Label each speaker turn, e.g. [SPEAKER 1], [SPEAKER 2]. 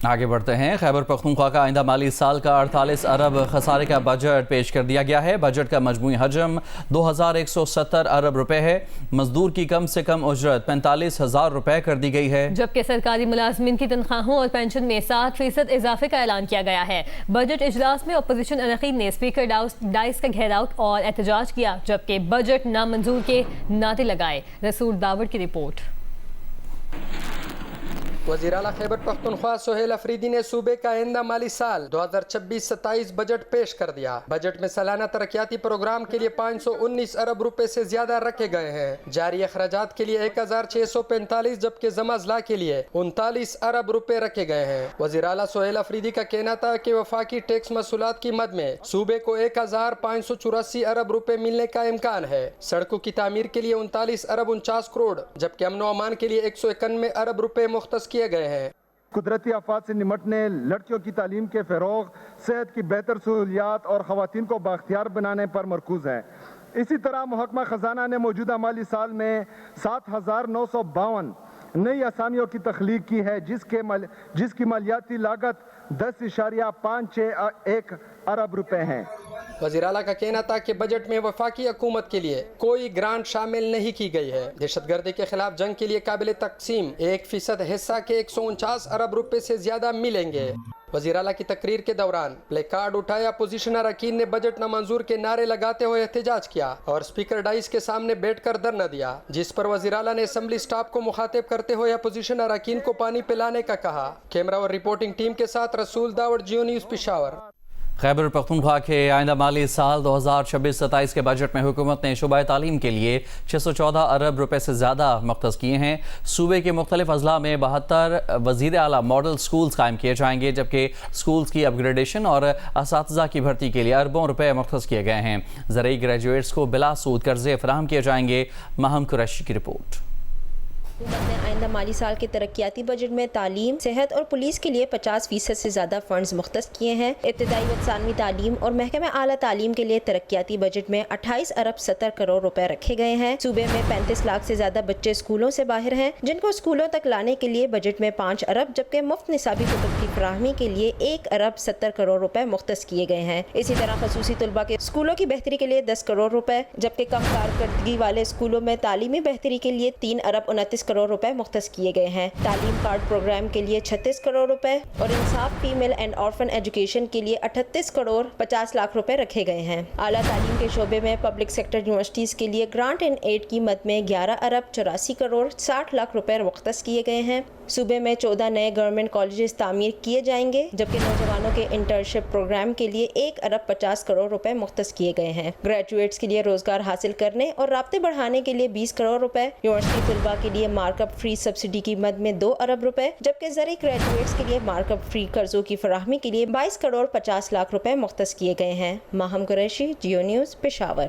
[SPEAKER 1] आगे बढ़ते हैं। खैबर पख्तूनख्वा का आइंदा माली साल का 48 अरब खसारे का बजट पेश कर दिया गया है। बजट का मजमूई हजम 2170 अरब रुपए है। मजदूर की कम से कम उजरत 45,000 रुपए कर दी गई है,
[SPEAKER 2] जबकि सरकारी मुलाजमीन की तनख्वाहों और पेंशन में 7% इजाफे का ऐलान किया गया है। बजट इजलास में अपोजिशन अरकान ने स्पीकर डाइस का घेराव और एहतजाज किया, जबकि बजट नामंजूर के नारे लगाए। रसूल दावड़ की रिपोर्ट।
[SPEAKER 3] वज़ीर आला खैबर पख्तूनख्वा सोहेल अफरीदी ने सूबे का आइंदा माली साल 2026-27 बजट पेश कर दिया। बजट में सालाना तरक्याती प्रोग्राम के लिए 519 अरब रुपए से ज्यादा रखे गए हैं। जारी अखराजात के लिए 1645, जबकि जमा अजला के लिए 39 अरब रुपए रखे गए हैं। वज़ीर आला सोहेल अफरीदी का कहना था कि वफाकी टैक्स महसूलात की मद में सूबे को 1584 अरब रुपए मिलने का इम्कान है। सड़कों की तामीर के लिए 39 अरब 49 करोड़, जबकि अमन व अमान के लिए 191 अरब रुपए मुख्तस किए गए हैं।
[SPEAKER 4] कुदरती आफात से निमटने, लड़कियों की तालीम के फ़रोग़, सेहत की बेहतर सहूलियात और ख़वातीन को बाख्तियार बनाने पर मरकूज़ है। इसी तरह महकमा ख़जाना ने मौजूदा माली साल में 7,952 नई असामियों की तख्लीक की है, जिसकी मालियाती लागत 10.561 अरब रुपए हैं।
[SPEAKER 3] वज़ीर आला का कहना था कि बजट में वफाकी हुकूमत के लिए कोई ग्रांट शामिल नहीं की गई है। दहशतगर्दी के खिलाफ जंग के लिए काबिल तकसीम 1% हिस्सा के 149 अरब रुपए से ज्यादा मिलेंगे। वज़ीर आला की तकरीर के दौरान प्ले कार्ड उठाए अपोजिशन अरकान ने बजट नामंजूर के नारे लगाते हुए एहतजाज किया और स्पीकर डाइस के सामने बैठकर धरना दिया, जिस पर वज़ीर आला ने असम्बली स्टाफ को मुखातिब करते हुए अपोजिशन अरकान को पानी पिलाने का कहा। कैमरा और रिपोर्टिंग टीम के साथ रसूल दावड़, जियो न्यूज़, पेशावर।
[SPEAKER 1] खैबर पख्तूनख्वा के आइंदा माली साल 2026-27 के बजट में हुकूमत ने शुबाए तालीम के लिए 614 अरब रुपए से ज़्यादा मुख्तस किए हैं। सूबे के मुख्तलिफ अजला में 72 वज़ीर आला मॉडल स्कूल्स कायम किए जाएंगे, जबकि स्कूल्स की अपग्रेडेशन और असातिज़ा की भर्ती के लिए अरबों रुपए मुख्तस किए गए हैं। ज़रई ग्रेजुएट्स को बिला सूद कर्जे फराहम किए जाएंगे। माहम कुरैशी की रिपोर्ट।
[SPEAKER 5] हुकूमत ने आइंदा माली साल के तरक्याती बजट में तालीम, सेहत और पुलिस के लिए 50% से ज़्यादा फंड्स मुख्तस किए हैं। इब्तदाई व सानवी तालीम और महकमे आला तालीम के लिए तरक्याती बजट में 28 अरब 70 करोड़ रुपए रखे गए हैं। सूबे में 35 लाख से ज़्यादा बच्चे स्कूलों से बाहर हैं, जिनको स्कूलों तक लाने के लिए बजट में 5 अरब, जबकि मुफ्त निसाबी कुतुब की फराहमी के लिए 1 अरब 70 करोड़ रुपए मुख्तस किए गए हैं। इसी तरह खसूसी तलबा के स्कूलों की बेहतरी के लिए 10 करोड़ रुपए, जबकि कम कारकर्दगी वाले स्कूलों में तालीमी बेहतरी के लिए 3 अरब 29 करोड़ रुपए मुख्तस किए गए हैं। तालीम कार्ड प्रोग्राम के लिए 36 करोड़ रुपए और इंसाफ फीमेल एंड ऑर्फन एजुकेशन के लिए 38 करोड़ 50 लाख रुपए रखे गए हैं। आला तालीम के शोबे में पब्लिक सेक्टर यूनिवर्सिटीज के लिए ग्रांट एंड एड की मद में 11 अरब 84 करोड़ 60 लाख रुपए मुख्तस किए गए हैं। सूबे में 14 नए गवर्नमेंट कॉलेजेस तामीर किए जाएंगे, जबकि नौजवानों के इंटर्नशिप प्रोग्राम के लिए 1 अरब 50 करोड़ रुपए मुख्तस किए गए हैं। ग्रेजुएट्स के लिए रोजगार हासिल करने और राब्ते बढ़ाने के लिए 20 करोड़ रुपए, यूनिवर्सिटी तलबा के लिए मार्कअप फ्री सब्सिडी की मद में 2 अरब रुपए, जबकि ज़री ग्रेजुएट्स के लिए मार्कअप फ्री कर्जों की फराहमी के लिए 22 करोड़ 50 लाख रुपए मुख्तस किए गए हैं। माहम कुरैशी, जियो न्यूज़, पेशावर।